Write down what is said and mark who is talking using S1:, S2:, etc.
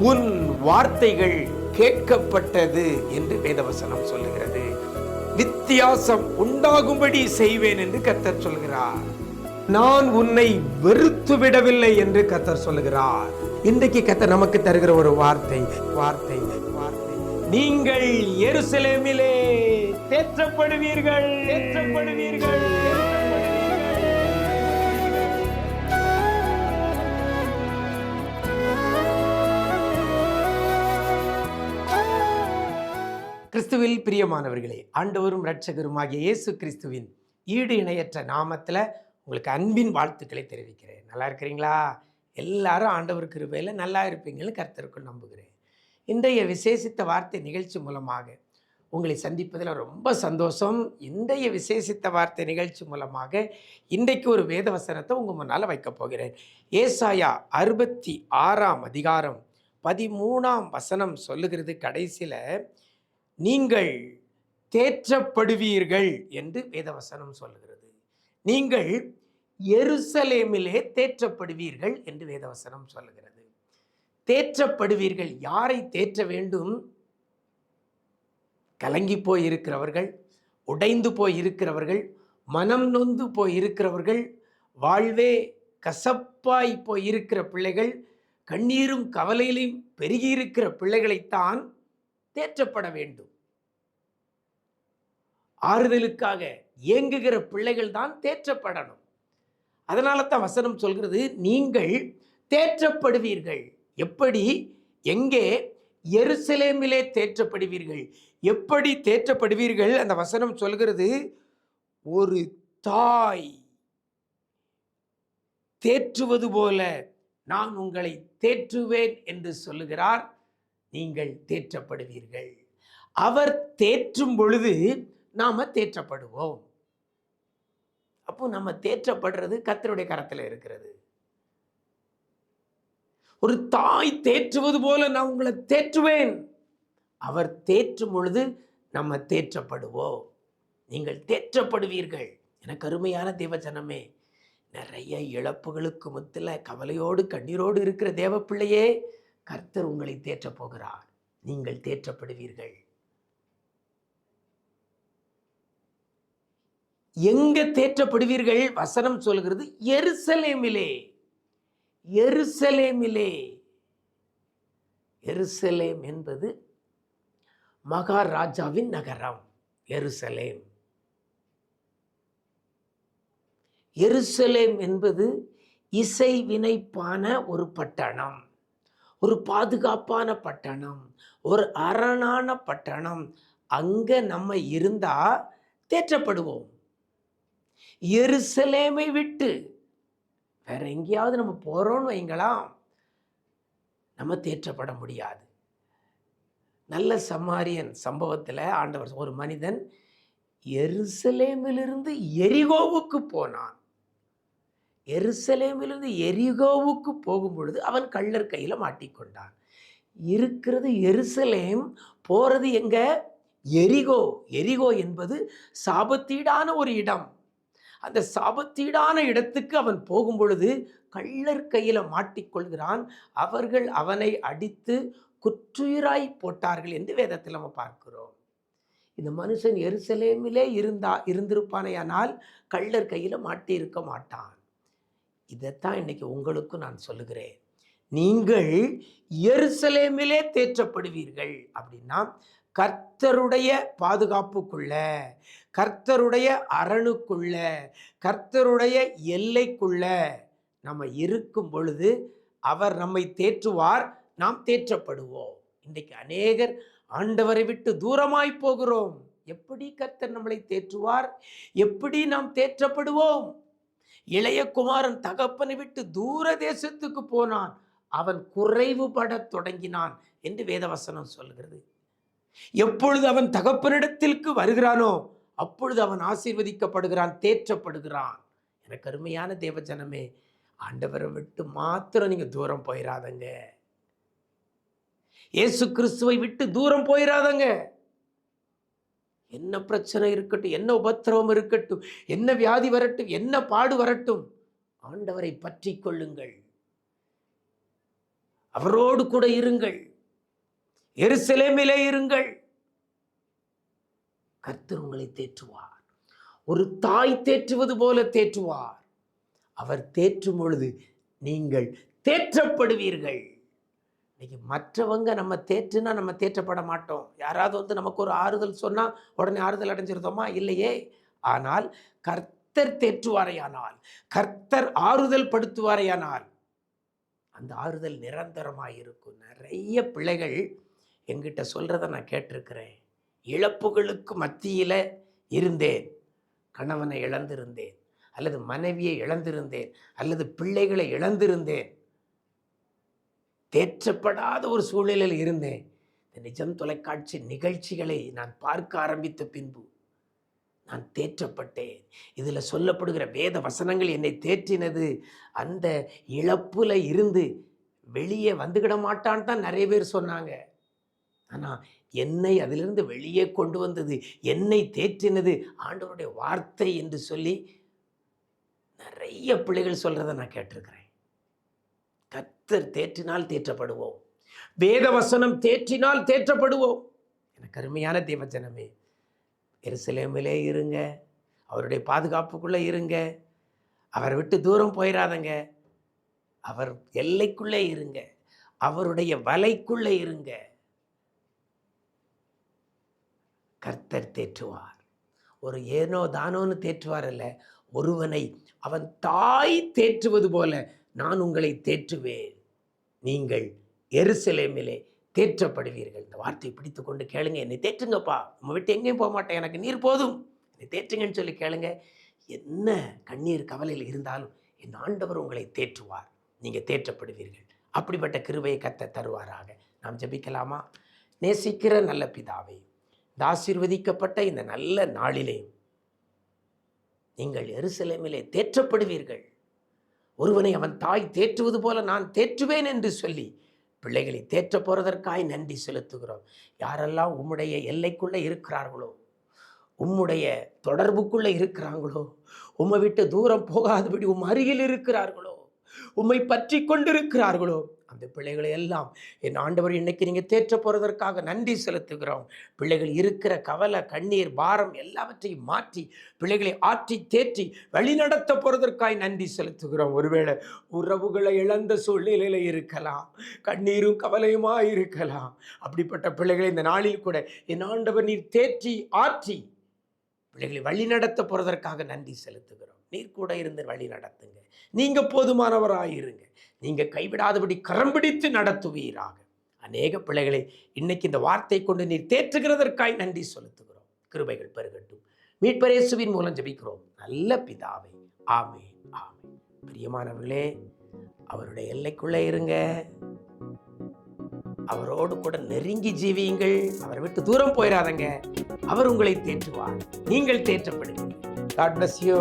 S1: உன் வார்த்தைகள் கேட்கப்பட்டது என்று வேதவசனம் சொல்லுகிறது. வித்தியாசம் உண்டாகும்படி செய்வேன் என்று கர்த்தர் சொல்கிறார். நான் உன்னை வெறுத்து விடவில்லை என்று கர்த்தர் சொல்லுகிறார். இன்றைக்கு கர்த்தர் நமக்கு தருகிற ஒரு வார்த்தை வார்த்தை வார்த்தை நீங்கள் எருசலேமிலே தேற்றப்படுவீர்கள் தேற்றப்படுவீர்கள். கிறிஸ்துவில் பிரியமானவர்களே, ஆண்டவரும் இரட்சகருமாகிய இயேசு கிறிஸ்துவின் ஈடு இணையற்ற நாமத்தில் உங்களுக்கு அன்பின் வாழ்த்துக்களை தெரிவிக்கிறேன். நல்லா இருக்கிறீங்களா? எல்லாரும் ஆண்டவர் கிருபையில் நல்லா இருப்பீங்கன்னு கர்த்தருக்குள் நம்புகிறேன். இன்றைய விசேஷித்த வார்த்தை நிகழ்ச்சி மூலமாக உங்களை சந்திப்பதில் ரொம்ப சந்தோஷம். இன்றைய விசேஷித்த வார்த்தை நிகழ்ச்சி மூலமாக இன்றைக்கு ஒரு வேத வசனத்தை உங்கள் முன்னால் வைக்கப் போகிறேன். ஏசாயா 66 அதிகாரம் 13 வசனம் சொல்லுகிறது. கடைசியில் நீங்கள் தேற்றப்படுவீர்கள் என்று வேதவசனம் சொல்லுகிறது. நீங்கள் எருசலேமிலே தேற்றப்படுவீர்கள் என்று வேதவசனம் சொல்லுகிறது. தேற்றப்படுவீர்கள். யாரை தேற்ற வேண்டும்? கலங்கி போய் இருக்கிறவர்கள், உடைந்து போய் இருக்கிறவர்கள், மனம் நொந்து போய் இருக்கிறவர்கள், வாழ்வே கசப்பாய் போய் இருக்கிற பிள்ளைகள், கண்ணீரும் கவலையிலும் பெருகி இருக்கிற பிள்ளைகளைத்தான் தேற்றப்பட வேண்டும். ஆறுதலுக்காக ஏங்குகிற பிள்ளைகள் தான் தேற்றப்படணும். அதனால தான் வசனம் சொல்கிறது, நீங்கள் தேற்றப்படுவீர்கள். எப்படி? எங்கே? எருசலேமிலே தேற்றப்படுவீர்கள். எப்படி தேற்றப்படுவீர்கள்? அந்த வசனம் சொல்கிறது, ஒரு தாய் தேற்றுவது போல நான் உங்களை தேற்றுவேன் என்று சொல்லுகிறார். நீங்கள் தேற்றப்படுவீர்கள். அவர் தேற்றும் பொழுது நாம தேற்றப்படுவோம். அப்போ நம்ம தேற்றப்படுறது கர்த்தருடைய கரத்தில் இருக்கிறது. ஒரு தாய் தேற்றுவது போல நான் உங்களை தேற்றுவேன். அவர் தேற்றும் பொழுது நம்ம தேற்றப்படுவோம். நீங்கள் தேற்றப்படுவீர்கள். எனக்கு அருமையான தேவஜனமே, நிறைய இழப்புகளுக்கு மத்தியில் கவலையோடு கண்ணீரோடு இருக்கிற தேவ பிள்ளையே, கர்த்தர் உங்களை தேற்றப் போகிறார். நீங்கள் தேற்றப்படுவீர்கள். எங்க தேற்றப்படுவீர்கள்? வசனம் சொல்கிறது, எருசலேமிலே. எருசலேமிலே. எருசலேம் என்பது மகாராஜாவின் நகரம். எருசலேம். எருசலேம் என்பது இசைவினைப்பான ஒரு பட்டணம், ஒரு பாதுகாப்பான பட்டணம், ஒரு அரணான பட்டணம். அங்க நம்ம இருந்தா தேற்றப்படுவோம். எருசலேமை விட்டு வேற எங்கேயாவது நம்ம போறோம்னு வைங்களாம், நம்ம தேற்றப்பட முடியாது. நல்ல சமாரியன் சம்பவத்தில் ஆண்டவர், ஒரு மனிதன் எருசலேமிலிருந்து எரிகோவுக்கு போனான். எருசலேமிலிருந்து எரிகோவுக்கு போகும் பொழுது அவன் கள்ளர் கையில் மாட்டிக்கொண்டான். இருக்கிறது எருசலேம், போறது எங்க? எரிகோ. எரிகோ என்பது சாபத்தீடான ஒரு இடம். அந்த சாபத்தீடான இடத்துக்கு அவன் போகும் பொழுது கள்ளர் கையில் மாட்டிக்கொள்கிறான். அவர்கள் அவனை அடித்து குற்றுயிராய் போட்டார்கள் என்று வேதத்தில் நம்ம பார்க்கிறோம். இந்த மனுஷன் எருசலேமிலே இருந்திருப்பானேயானால் கள்ளர் கையில் மாட்டி இருக்க மாட்டான். இதைத்தான் இன்னைக்கு உங்களுக்கும் நான் சொல்லுகிறேன். நீங்கள் எருசலேமிலே தேற்றப்படுவீர்கள். அப்படின்னா கர்த்தருடைய பாதுகாப்புக்குள்ள, கர்த்தருடைய அரணுக்குள்ள, கர்த்தருடைய எல்லைக்குள்ள நம்ம இருக்கும் பொழுது அவர் நம்மை தேற்றுவார், நாம் தேற்றப்படுவோம். இன்றைக்கு அநேகர் ஆண்டவரை விட்டு தூரமாய் போகிறோம். எப்படி கர்த்தர் நம்மளை தேற்றுவார்? எப்படி நாம் தேற்றப்படுவோம்? இளைய குமாரன் தகப்பனை விட்டு தூர தேசத்துக்கு போனான், அவன் குறைவுபட தொடங்கினான் என்று வேதவசனம் சொல்கிறது. எப்பொழுது அவன் தகப்பனிடத்திற்கு வருகிறானோ அப்பொழுது அவன் ஆசீர்வதிக்கப்படுகிறான், தேற்றப்படுகிறான். எனக்கு அருமையான தேவஜனமே, ஆண்டவரை விட்டு மாத்திரம் நீங்க தூரம் போயிடாதங்க. இயேசு கிறிஸ்துவை விட்டு தூரம் போயிடாதங்க. என்ன பிரச்சனை இருக்கட்டும், என்ன உபத்திரவம் இருக்கட்டும், என்ன வியாதி வரட்டும், என்ன பாடு வரட்டும், ஆண்டவரை பற்றி கொள்ளுங்கள். அவரோடு கூட இருங்கள், எருசலேமிலே இருங்கள். கர்த்தர் உங்களை தேற்றுவார். ஒரு தாய் தேற்றுவது போல தேற்றுவார். அவர் தேற்றும் பொழுது நீங்கள் தேற்றப்படுவீர்கள். இன்னைக்கு மற்றவங்க நம்ம தேற்றுனா நம்ம தேற்றப்பட மாட்டோம். யாராவது நமக்கு ஒரு ஆறுதல் சொன்னா உடனே ஆறுதல் அடைஞ்சிருந்தோமா? இல்லையே. ஆனால் கர்த்தர் தேற்றுவாரையானால், கர்த்தர் ஆறுதல் படுத்துவாரையானால் அந்த ஆறுதல் நிரந்தரமாக இருக்கும். நிறைய பிள்ளைகள் என்கிட்ட சொல்றதை நான் கேட்டிருக்கிறேன். இழப்புகளுக்கு மத்தியில் இருந்தேன், கணவனை இழந்திருந்தேன், அல்லது மனைவியை இழந்திருந்தேன், அல்லது பிள்ளைகளை இழந்திருந்தேன், தேற்றப்படாத ஒரு சூழ்நிலையில் இருந்தேன். இந்த நிஜம் தொலைக்காட்சி நிகழ்ச்சிகளை நான் பார்க்க ஆரம்பித்த பின்பு நான் தேற்றப்பட்டேன். இதில் சொல்லப்படுகிற வேத வசனங்கள் என்னை தேற்றினது. அந்த இழப்புல இருந்து வெளியே வந்துவிட மாட்டான்னு தான் நிறைய பேர் சொன்னாங்க. ஆனால் என்னை அதிலிருந்து வெளியே கொண்டு வந்தது, என்னை தேற்றினது ஆண்டவருடைய வார்த்தை என்று சொல்லி நிறைய பிள்ளைகள் சொல்றதை நான் கேட்டிருக்கிறேன். கர்த்தர் தேற்றினால் தேற்றப்படுவோம், வேத வசனம் தேற்றினால் தேற்றப்படுவோம். எனக்கு அருமையான தேவஜனமே, எருசலேமிலே இருங்க, அவருடைய பாதுகாப்புக்குள்ளே இருங்க, அவரை விட்டு தூரம் போயிடாதங்க, அவர் எல்லைக்குள்ளே இருங்க, அவருடைய வலைக்குள்ளே இருங்க. கர்த்தர் தேற்றுவார். ஒரு ஏனோ தானோன்னு தேற்றுவார் அல்ல, ஒருவனை அவன் தாய் தேற்றுவது போல நான் உங்களை தேற்றுவேன், நீங்கள் எருசலேமிலே தேற்றப்படுவீர்கள். இந்த வார்த்தையை பிடித்து கொண்டு கேளுங்க. என்னை தேற்றுங்கப்பா, நம்ம விட்டு எங்கேயும் போக மாட்டேன், எனக்கு நீர் போதும், என்னை தேற்றுங்கன்னு சொல்லி கேளுங்க. என்ன கண்ணீர் கவலையில் இருந்தாலும் என் ஆண்டவர் உங்களை தேற்றுவார், நீங்கள் தேற்றப்படுவீர்கள். அப்படிப்பட்ட கிருபையை கர்த்தர் தருவாராக. நாம் ஜெபிக்கலாமா? நேசிக்கிற நல்ல பிதாவே, இந்த ஆசீர்வதிக்கப்பட்ட இந்த நல்ல நாளிலே நீங்கள் எருசலேமிலே தேற்றப்படுவீர்கள். ஒருவனை அவன் தாய் தேற்றுவது போல நான் தேற்றுவேன் என்று சொல்லி பிள்ளைகளை தேற்ற போறதற்காய் நன்றி செலுத்துகிறோம். யாரெல்லாம் உம்முடைய எல்லைக்குள்ளே இருக்கிறார்களோ, உம்முடைய தொடர்புக்குள்ளே இருக்கிறாங்களோ, உம்மை விட்டு தூரம் போகாதபடி உம் அருகில் இருக்கிறார்களோ, உம்மை பற்றி கொண்டிருக்கிறார்களோ, அந்த பிள்ளைகளை எல்லாம் என் ஆண்டவர் இன்னைக்கு நீங்கள் தேற்ற போகிறதற்காக நன்றி செலுத்துகிறோம். பிள்ளைகள் இருக்கிற கவலை, கண்ணீர், பாரம் எல்லாவற்றையும் மாற்றி பிள்ளைகளை ஆற்றி தேற்றி வழிநடத்த போகிறதற்காக நன்றி செலுத்துகிறோம். ஒருவேளை உறவுகளை இழந்த சூழ்நிலையில் இருக்கலாம், கண்ணீரும் கவலையுமா இருக்கலாம். அப்படிப்பட்ட பிள்ளைகளை இந்த நாளில் கூட என் ஆண்டவர் நீர் தேற்றி ஆற்றி பிள்ளைகளை வழிநடத்த போகிறதற்காக நன்றி செலுத்துகிறோம். நீர் கூட இருந்து வழி நடத்துங்க, நீங்க போதுமானவராயிருங்க, நீங்க கைவிடாதபடி கரம் பிடித்து நடத்துவீராக. அநேக பிள்ளைகளை இன்னைக்கு இந்த வார்த்தை கொண்டு நீர் தேற்றுகிறதற்காய் நன்றி செலுத்துகிறோம். கிருபைகள் பெருகட்டும். மீட்பர் இயேசுவின் மூலம் ஜெபிக்கிறோம் நல்ல பிதாவே, ஆமென், ஆமென். பிரியமானவர்களே, அவருடைய எல்லைக்குள்ளே இருங்க, அவரோடு கூட நெருங்கி ஜீவியுங்கள், அவரை விட்டு தூரம் போயிடாதங்க. அவர் உங்களை தேற்றுவார், நீங்கள் தேற்றப்படுவீர்கள். God bless you.